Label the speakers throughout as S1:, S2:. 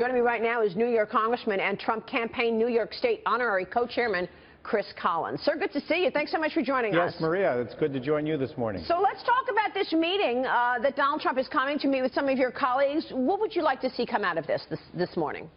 S1: Joining me right now is New York Congressman and Trump campaign New York State Honorary Co-Chairman Chris Collins. Sir, good to see you. Thanks so much for joining us.
S2: Yes, Maria, it's good to join you this morning.
S1: So let's talk about this meeting that Donald Trump is coming to meet with some of your colleagues. What would you like to see come out of this morning?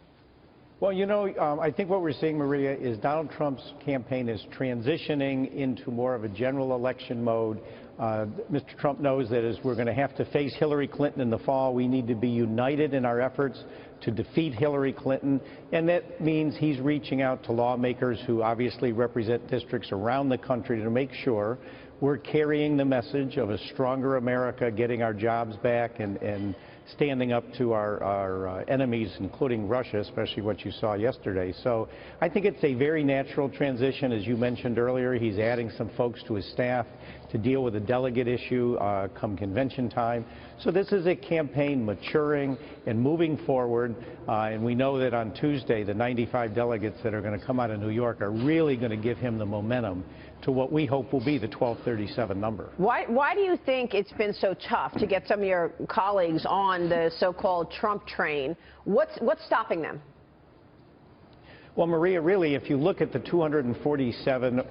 S2: Well, you know, I think what we're seeing, Maria, is Donald Trump's campaign is transitioning into more of a general election mode. Mr. Trump knows that as we're going to have to face Hillary Clinton in the fall, we need to be united in our efforts to defeat Hillary Clinton, and that means he's reaching out to lawmakers who obviously represent districts around the country to make sure we're carrying the message of a stronger America, getting our jobs back, and standing up to our enemies, including Russia, especially what you saw yesterday. So I think it's a very natural transition. As you mentioned earlier, he's adding some folks to his staff to deal with the delegate issue come convention time. So this is a campaign maturing and moving forward, and we know that on Tuesday, the 95 delegates that are going to come out of New York are really going to give him the momentum to what we hope will be the 1237 number.
S1: Why do you think it's been so tough to get some of your colleagues on the so-called Trump train? What's stopping them?
S2: Well, Maria, really, if you look at the 247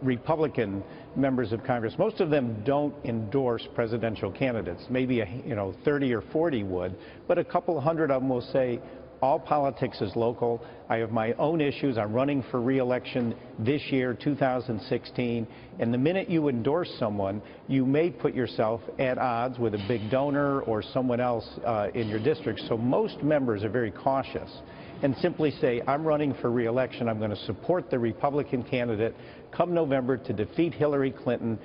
S2: Republican members of Congress, most of them don't endorse presidential candidates. Maybe 30 or 40 would, but a couple hundred of them will say, all politics is local. I have my own issues. I'm running for re-election this year, 2016. And the minute you endorse someone, you may put yourself at odds with a big donor or someone else in your district. So most members are very cautious and simply say, I'm running for re-election. I'm going to support the Republican candidate come November to defeat Hillary Clinton.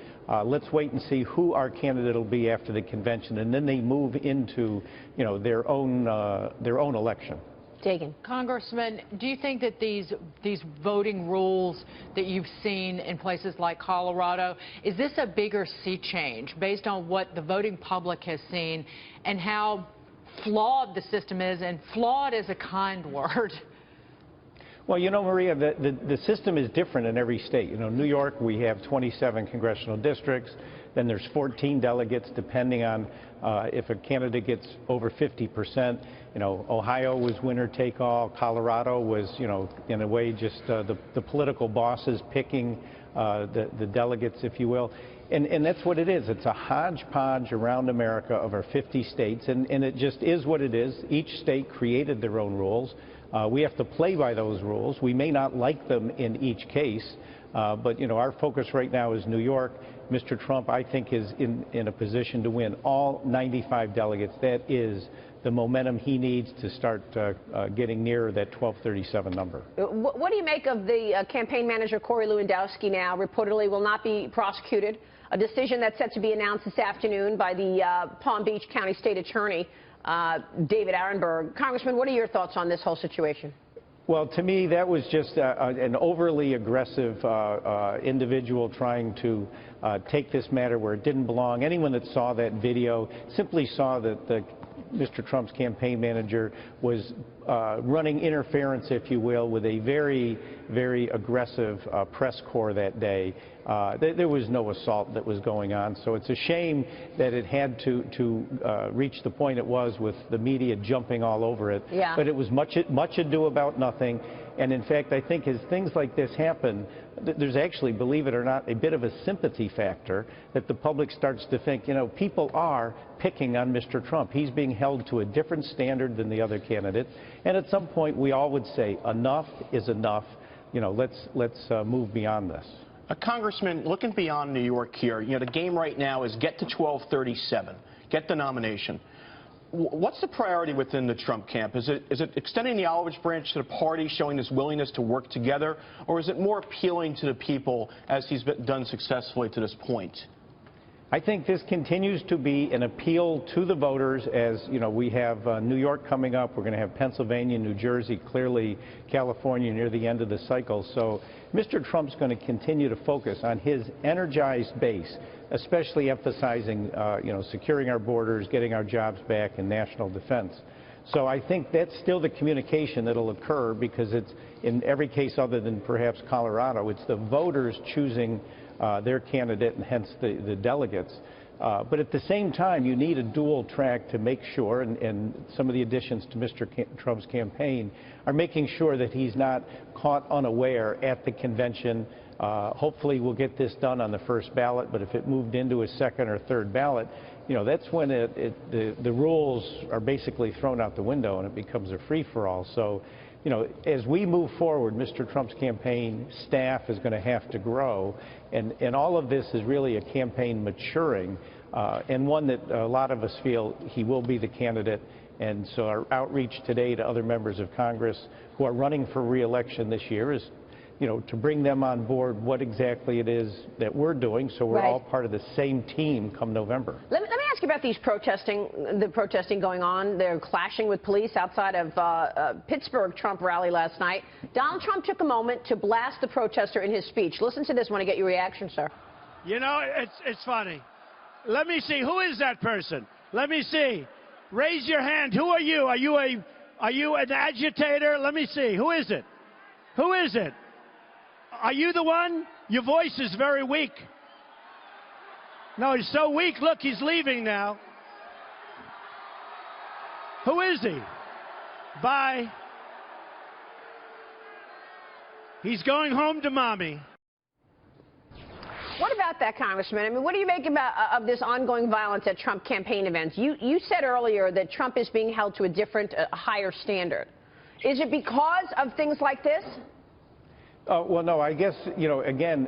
S2: Let's wait and see who our candidate will be after the convention, and then they move into, their own election.
S1: Dagan.
S3: Congressman, do you think that these voting rules that you've seen in places like Colorado, is this a bigger sea change based on what the voting public has seen and how flawed the system is? And flawed is a kind word.
S2: Well, Maria, the system is different in every state. New York, we have 27 congressional districts. Then there's 14 delegates, depending on if a candidate gets over 50%. Ohio was winner take all. Colorado was, in a way, just the political bosses picking the delegates, if you will. And that's what it is. It's a hodgepodge around America of our 50 states, and it just is what it is. Each state created their own rules. We have to play by those rules. We may not like them in each case, but our focus right now is New York. Mr. Trump, I think, is in a position to win all 95 delegates. That is the momentum he needs to start getting near that 1237 number.
S1: What do you make of the campaign manager, Corey Lewandowski, now reportedly will not be prosecuted, a decision that's set to be announced this afternoon by the Palm Beach County State Attorney, David Arenberg. Congressman, what are your thoughts on this whole situation?
S2: Well, to me, that was just an overly aggressive individual trying to take this matter where it didn't belong. Anyone that saw that video simply saw that Mr. Trump's campaign manager was running interference, if you will, with a very, very aggressive press corps that day. There was no assault that was going on, so it's a shame that it had to reach the point it was with the media jumping all over it.
S1: Yeah.
S2: But it was much ado about nothing. And in fact, I think as things like this happen, there's actually, believe it or not, a bit of a sympathy factor that the public starts to think, people are picking on Mr. Trump. He's being held to a different standard than the other candidates. And at some point, we all would say, enough is enough. Let's move beyond this.
S4: Congressman, looking beyond New York here, the game right now is get to 1237, get the nomination. What's the priority within the Trump camp? Is it extending the olive branch to the party, showing this willingness to work together, or is it more appealing to the people as he's done successfully to this point?
S2: I think this continues to be an appeal to the voters. As we have New York coming up. We're going to have Pennsylvania, New Jersey, clearly California near the end of the cycle. So Mr. Trump's going to continue to focus on his energized base, especially emphasizing, securing our borders, getting our jobs back, and national defense. So I think that's still the communication that will occur, because it's, in every case other than perhaps Colorado, it's the voters choosing their candidate and hence the delegates. But at the same time, you need a dual track to make sure, and some of the additions to Mr. Trump's campaign are making sure that he's not caught unaware at the convention. Hopefully we'll get this done on the first ballot, but if it moved into a second or third ballot, that's when the rules are basically thrown out the window and it becomes a free-for-all. So, as we move forward, Mr. Trump's campaign staff is going to have to grow, and all of this is really a campaign maturing, and one that a lot of us feel he will be the candidate. And so our outreach today to other members of Congress who are running for re-election this year is to bring them on board what exactly it is that we're doing, so we're all part of the same team come November.
S1: Let me ask you about the protesting going on. They're clashing with police outside of Pittsburgh Trump rally last night. Donald Trump took a moment to blast the protester in his speech. Listen to this. I want to get your reaction, sir.
S5: It's funny. Let me see. Who is that person? Let me see. Raise your hand. Who are you? Are you an agitator? Let me see. Who is it? Who is it? Are you the one? Your voice is very weak. No, he's so weak. Look, he's leaving now. Who is he? Bye. He's going home to mommy.
S1: What about that, Congressman? I mean, what do you make of this ongoing violence at Trump campaign events? You said earlier that Trump is being held to a different, higher standard. Is it because of things like this?
S2: Well, no, I guess, again,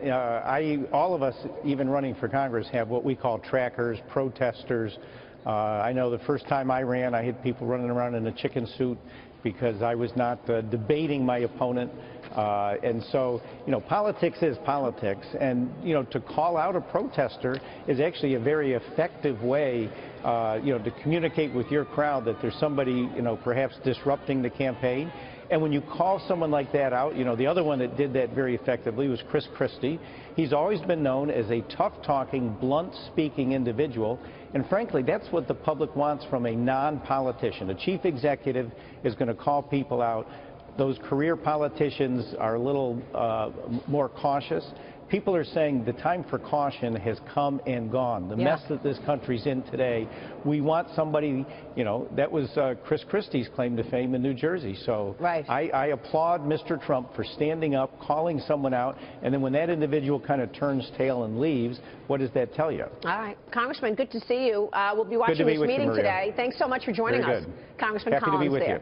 S2: all of us, even running for Congress, have what we call trackers, protesters. I know the first time I ran, I had people running around in a chicken suit because I was not debating my opponent. And so, politics is politics. And, to call out a protester is actually a very effective way, to communicate with your crowd that there's somebody, perhaps disrupting the campaign. And when you call someone like that out, the other one that did that very effectively was Chris Christie. He's always been known as a tough-talking, blunt-speaking individual. And frankly, that's what the public wants from a non-politician. A chief executive is going to call people out. Those career politicians are a little more cautious. People are saying the time for caution has come and gone. The mess that this country's in today, we want somebody, that was Chris Christie's claim to fame in New Jersey. So I applaud Mr. Trump for standing up, calling someone out, and then when that individual kind of turns tail and leaves, what does that tell you? All
S1: right. Congressman, good to see you. We'll be watching this meeting today. Thanks so much for joining us. Congressman Collins there.